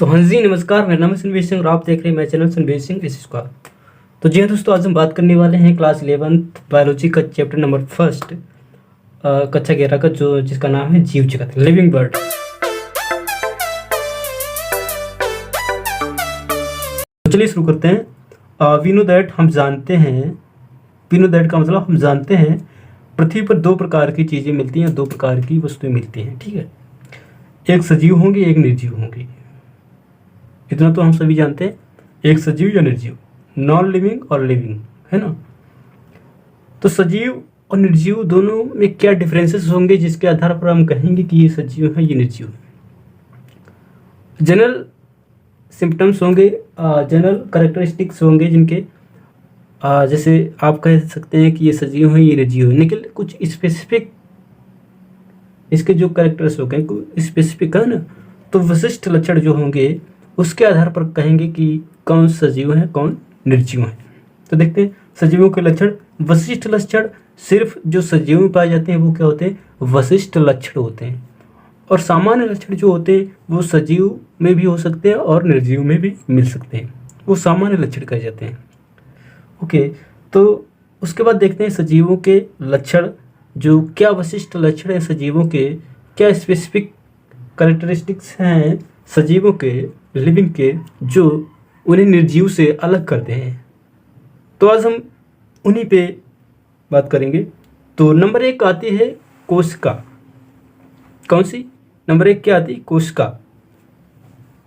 तो हाँ जी नमस्कार, मेरा नाम है संवेश सिंह और आप देख रहे हैं मेरा चैनल संवेश सिंह एस स्क्वायर। तो जी हाँ दोस्तों, आज हम बात करने वाले हैं क्लास 11th बायोलॉजी का चैप्टर नंबर फर्स्ट, कक्षा 11 का, जो जिसका नाम है जीव जगत, लिविंग वर्ल्ड। तो चलिए शुरू करते हैं। वी नो दैट, हम जानते हैं, वी नो दैट का मतलब हम जानते हैं पृथ्वी पर दो प्रकार की चीज़ें मिलती हैं, दो प्रकार की वस्तुएं मिलती हैं, ठीक है। एक सजीव होंगी, एक निर्जीव होंगी, इतना तो हम सभी जानते हैं। एक सजीव या निर्जीव, नॉन लिविंग और लिविंग, है ना। तो सजीव और निर्जीव दोनों में क्या डिफरेंसेस होंगे जिसके आधार पर हम कहेंगे कि ये सजीव है, ये निर्जीव है। जनरल सिम्टम्स होंगे, जनरल कैरेक्टरिस्टिक्स होंगे जिनके जैसे आप कह सकते हैं कि ये सजीव है, ये निर्जीव है, लेकिन कुछ स्पेसिफिक इसके जो कैरेक्टर्स हो गए स्पेसिफिक है ना, तो विशिष्ट लक्षण जो होंगे उसके आधार पर कहेंगे कि कौन सजीव है कौन निर्जीव है। तो देखते हैं सजीवों के लक्षण। वशिष्ठ लक्षण सिर्फ जो सजीव में पाए जाते हैं वो क्या होते हैं, वशिष्ठ लक्षण होते हैं। और सामान्य लक्षण जो होते हैं वो सजीव में भी हो सकते हैं और निर्जीव में भी मिल सकते हैं, वो सामान्य लक्षण कहे जाते हैं। ओके, तो उसके बाद देखते हैं सजीवों के लक्षण, जो क्या वशिष्ठ लक्षण है सजीवों के, क्या स्पेसिफिक कैरेक्टरिस्टिक्स हैं सजीवों के, लिविंग के, जो उन्हें निर्जीव से अलग करते हैं। तो आज हम उन्हीं पे बात करेंगे। तो नंबर 1 आती है कोशिका। कौन सी? नंबर 1 क्या आती है? कोशिका।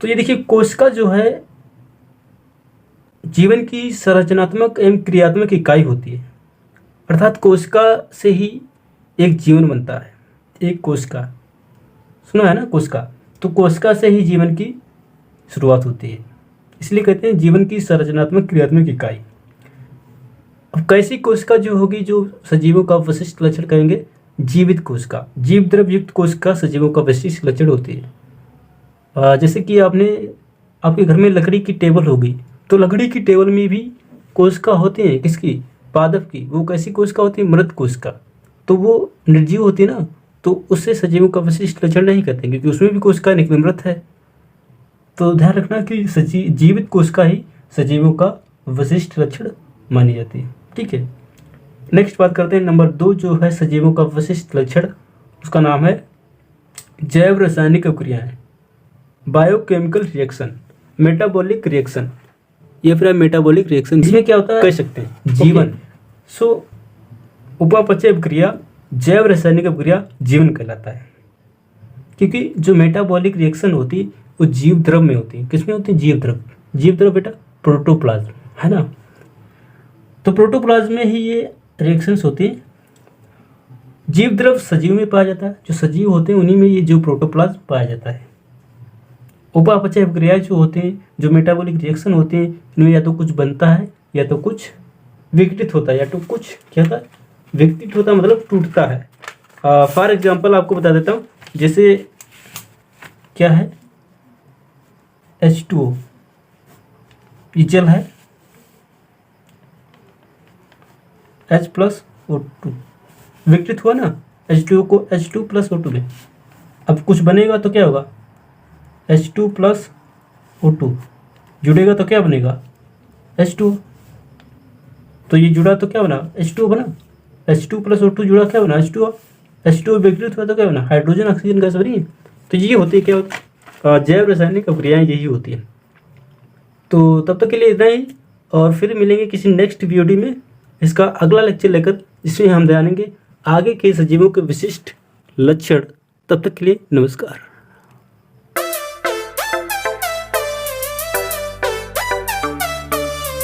तो ये देखिए, कोशिका जो है जीवन की संरचनात्मक एवं क्रियात्मक इकाई होती है, अर्थात कोशिका से ही एक जीवन बनता है। एक कोशिका, सुना है ना कोशिका, तो कोशिका से ही जीवन की शुरुआत होती है, इसलिए कहते हैं जीवन की संरचनात्मक क्रियात्मक इकाई। अब कैसी कोशिका जो होगी जो सजीवों का विशिष्ट लक्षण कहेंगे? जीवित कोशिका, जीव द्रव युक्त कोशिका सजीवों का विशिष्ट लक्षण होती है। जैसे कि आपके घर में लकड़ी की टेबल होगी, तो लकड़ी की टेबल में भी कोशिका होती है, किसकी? पादप की। वो कैसी कोशिका होती है? मृत कोशिका। तो वो निर्जीव होती है ना, तो उससे सजीवों का विशिष्ट लक्षण नहीं कहते, क्योंकि उसमें भी कोशिका निकली मृत है। तो ध्यान रखना कि जीवित कोशिका ही सजीवों का विशिष्ट लक्षण मानी जाती है, ठीक है। नेक्स्ट बात करते हैं नंबर 2, जो है सजीवों का विशिष्ट लक्षण, उसका नाम है जैव रासायनिक अभिक्रियाएं, बायोकेमिकल रिएक्शन, मेटाबॉलिक रिएक्शन, या फिर मेटाबॉलिक रिएक्शन। इसमें क्या होता है कह सकते हैं? जीवन। सो उपापचय अभिक्रिया, जैव रासायनिक अभिक्रिया जीवन कहलाता है, क्योंकि जो मेटाबॉलिक रिएक्शन होती है वो जीव द्रव में होती है। किसमें होती है? जीव द्रव। जीव द्रव बेटा प्रोटोप्लाज्म, है ना। तो प्रोटोप्लाज्म में ही ये रिएक्शंस होती हैं। जीव द्रव सजीव में पाया जाता है, जो सजीव होते हैं उन्हीं में ये जो प्रोटोप्लाज्म पाया जाता है। उपापचय अभिक्रियाएं जो होते हैं, जो मेटाबॉलिक रिएक्शन होते हैं, इनमें या तो कुछ बनता है या तो कुछ विघटित होता है, या तो कुछ क्या होता है? विघटित होता, मतलब टूटता है। फॉर एग्जाम्पल आपको बता देता हूँ, जैसे क्या है? H2O, ये जल है, H+O2 विघटित हुआ ना, H2O को H2+O2 में। अब कुछ बनेगा तो क्या होगा? H2+O2 जुड़ेगा तो क्या बनेगा? H2O। तो ये जुड़ा तो क्या बना? H2O बना। H2+O2 जुड़ा क्या बना? H2O। H2O विघटित हुआ तो क्या बना? हाइड्रोजन ऑक्सीजन गैस बनी। तो ये होती है क्या होता है? जैव रासायनिक अभिक्रियाएं यही होती है। तो तब तक के लिए इतना ही, और फिर मिलेंगे किसी नेक्स्ट वीडियो में इसका अगला लेक्चर लेकर, जिसमें हम जानेंगे आगे के सजीवों के विशिष्ट लक्षण। तब तक के लिए नमस्कार।